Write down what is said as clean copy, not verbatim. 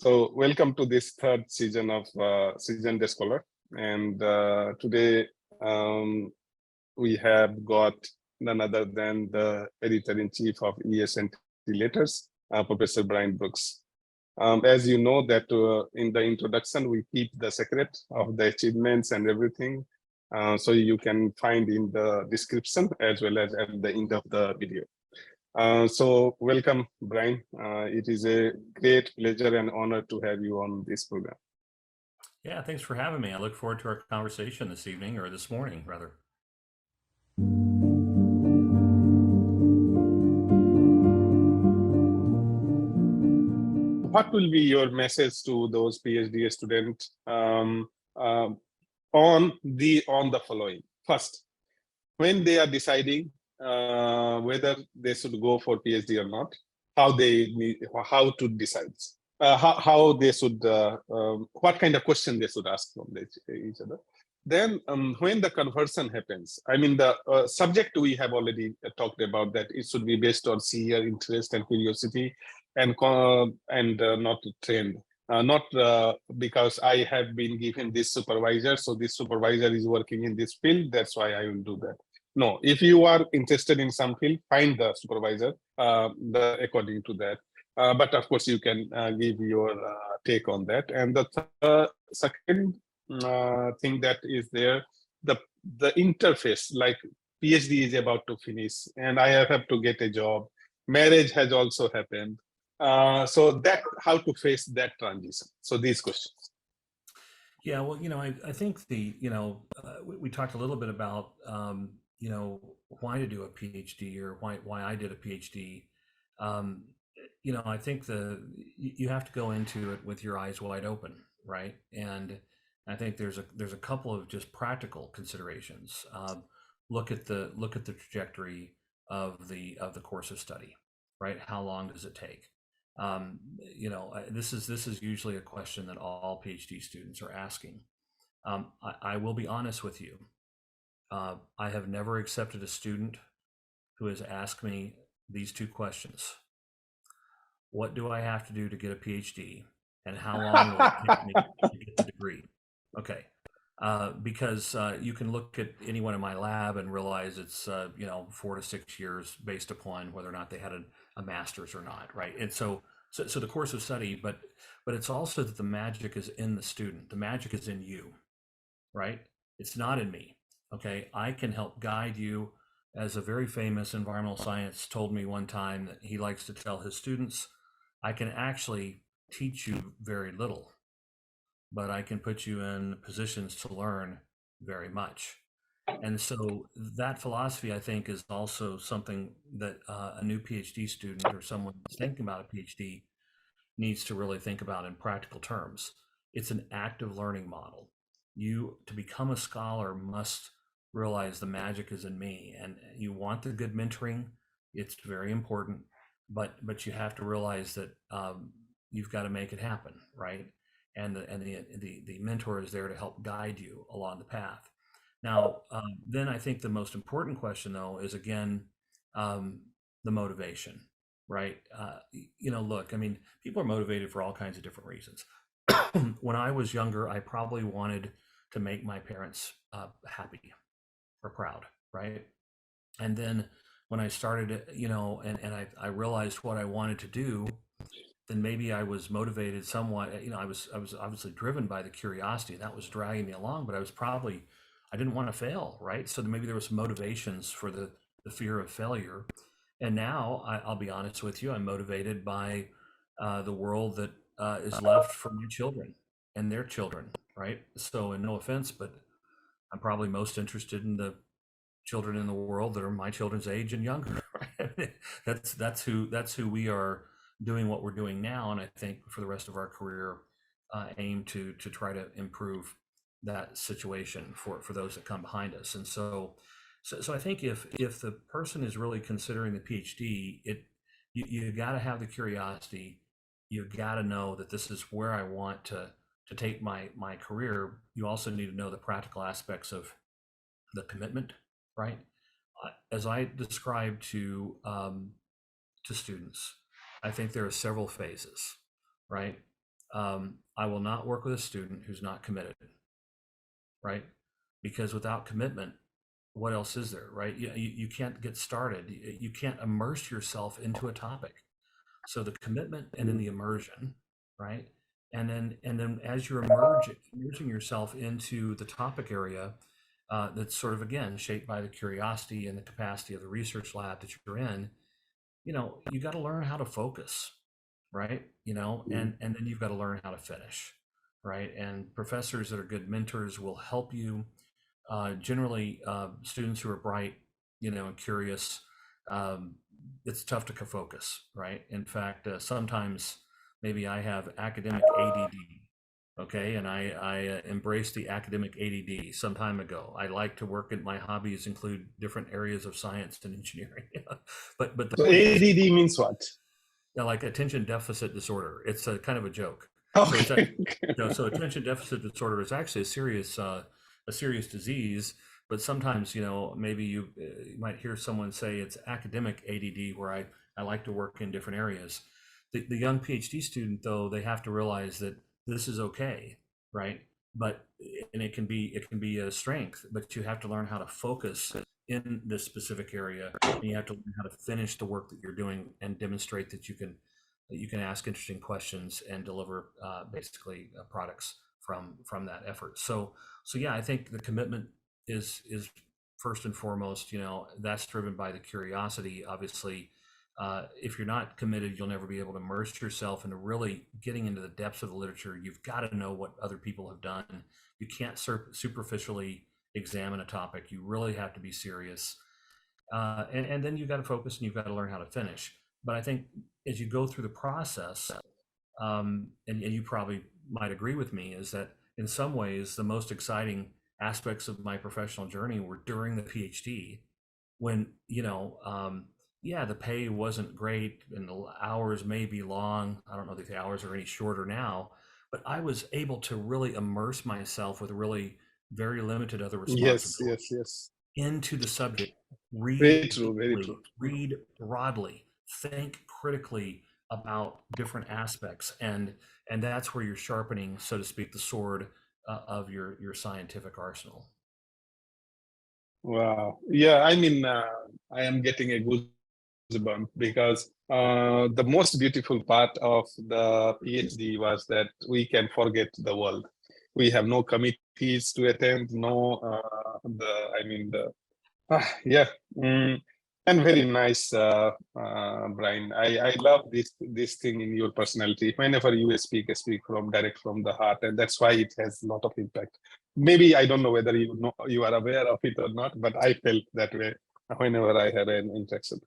So welcome to this third season of Season Day Scholar. And today we have got none other than the editor-in-chief of ES&T Letters, Professor Bryan Brooks. As you know that in the introduction, we keep the secret of the achievements and everything. So you can find in the description as well as at the end of the video. So welcome, Bryan. It is a great pleasure and honor to have you on this program. Yeah, thanks for having me. I look forward to our conversation this evening, or this morning, rather. What will be your message to those PhD students on the following? First, when they are deciding whether they should go for PhD or not, how to decide, how they should, what kind of question they should ask from each other. Then when the conversion happens, I mean, the subject we have already talked about, that it should be based on sheer interest and curiosity and not trend. Not because I have been given this supervisor, so this supervisor is working in this field, that's why I will do that. No, if you are interested in some field, find the supervisor according to that. But of course, you can give your take on that. And the second thing that is there, the interface, like PhD is about to finish and I have to get a job. Marriage has also happened. So that, how to face that transition. So these questions. Yeah, well, I think we talked a little bit about, why to do a PhD or why I did a PhD. I think you have to go into it with your eyes wide open, right? And I think there's a couple of just practical considerations. Look at the trajectory of the course of study, right? How long does it take? This is usually a question that all PhD students are asking. I will be honest with you. I have never accepted a student who has asked me these two questions. What do I have to do to get a PhD? And how long will it take me to get the degree? Okay. Because you can look at anyone in my lab and realize it's 4 to 6 years based upon whether or not they had a master's or not, right? And so the course of study, but it's also that the magic is in the student. The magic is in you, right? It's not in me. Okay, I can help guide you. As a very famous environmental scientist told me one time that he likes to tell his students, I can actually teach you very little, but I can put you in positions to learn very much. And so that philosophy, I think, is also something that a new PhD student or someone who's thinking about a PhD needs to really think about in practical terms. It's an active learning model. You, to become a scholar, must realize the magic is in me, and you want the good mentoring. It's very important, but you have to realize that you've got to make it happen, right? And the mentor is there to help guide you along the path. Now, then I think the most important question, though, is again the motivation, right? Look, I mean, people are motivated for all kinds of different reasons. When I was younger, I probably wanted to make my parents happy or proud, right? And then when I started, and I realized what I wanted to do, then maybe I was motivated somewhat. I was obviously driven by the curiosity that was dragging me along, but I didn't want to fail, right? So maybe there was some motivations for the fear of failure. And now I'll be honest with you, I'm motivated by the world that is left for my children and their children, right? So, and no offense, but I'm probably most interested in the children in the world that are my children's age and younger. Right? that's who we are doing what we're doing now, and I think for the rest of our career, aim to try to improve that situation for those that come behind us. And so I think if the person is really considering the PhD, you got to have the curiosity. You got to know that this is where I want to take my career. You also need to know the practical aspects of the commitment, right? As I described to students, I think there are several phases, right? I will not work with a student who's not committed, right? Because without commitment, what else is there, right? You can't get started. You can't immerse yourself into a topic. So the commitment and then the immersion, right? And then as you're immersing yourself into the topic area, that's sort of again shaped by the curiosity and the capacity of the research lab that you're in, you got to learn how to focus, right? And then you've got to learn how to finish, right? And professors that are good mentors will help you. Generally, students who are bright, and curious, it's tough to focus, right? In fact, sometimes maybe I have academic ADD, okay, and I embraced the academic ADD some time ago. I like to work, and my hobbies include different areas of science and engineering. but the So point is, ADD means what? like attention deficit disorder. It's a kind of a joke. Okay. So it's so attention deficit disorder is actually a serious disease. But sometimes, maybe you might hear someone say it's academic ADD, where I like to work in different areas. The young PhD student, though, they have to realize that this is okay, right? And it can be a strength, but you have to learn how to focus in this specific area, and you have to learn how to finish the work that you're doing and demonstrate that you can ask interesting questions and deliver basically products from that effort. So yeah, I think the commitment is first and foremost. That's driven by the curiosity. Obviously, if you're not committed, you'll never be able to immerse yourself into really getting into the depths of the literature. You've got to know what other people have done. You can't superficially examine a topic. You really have to be serious. And then you've got to focus, and you've got to learn how to finish. But I think as you go through the process, and you probably might agree with me, is that in some ways the most exciting aspects of my professional journey were during the PhD, when the pay wasn't great and the hours may be long. I don't know if the hours are any shorter now, but I was able to really immerse myself with really very limited other responsibilities Yes. into the subject. Very Read true, very true. read broadly, think critically about different aspects, and that's where you're sharpening, so to speak, the sword of your scientific arsenal. Wow. Yeah, I mean, I am getting a goosebump because the most beautiful part of the PhD was that we can forget the world. We have no committees to attend, no, yeah. And very nice, Bryan. I love this thing in your personality. Whenever you speak from direct from the heart, and that's why it has a lot of impact. Maybe I don't know whether you are aware of it or not, but I felt that way whenever I had an interaction.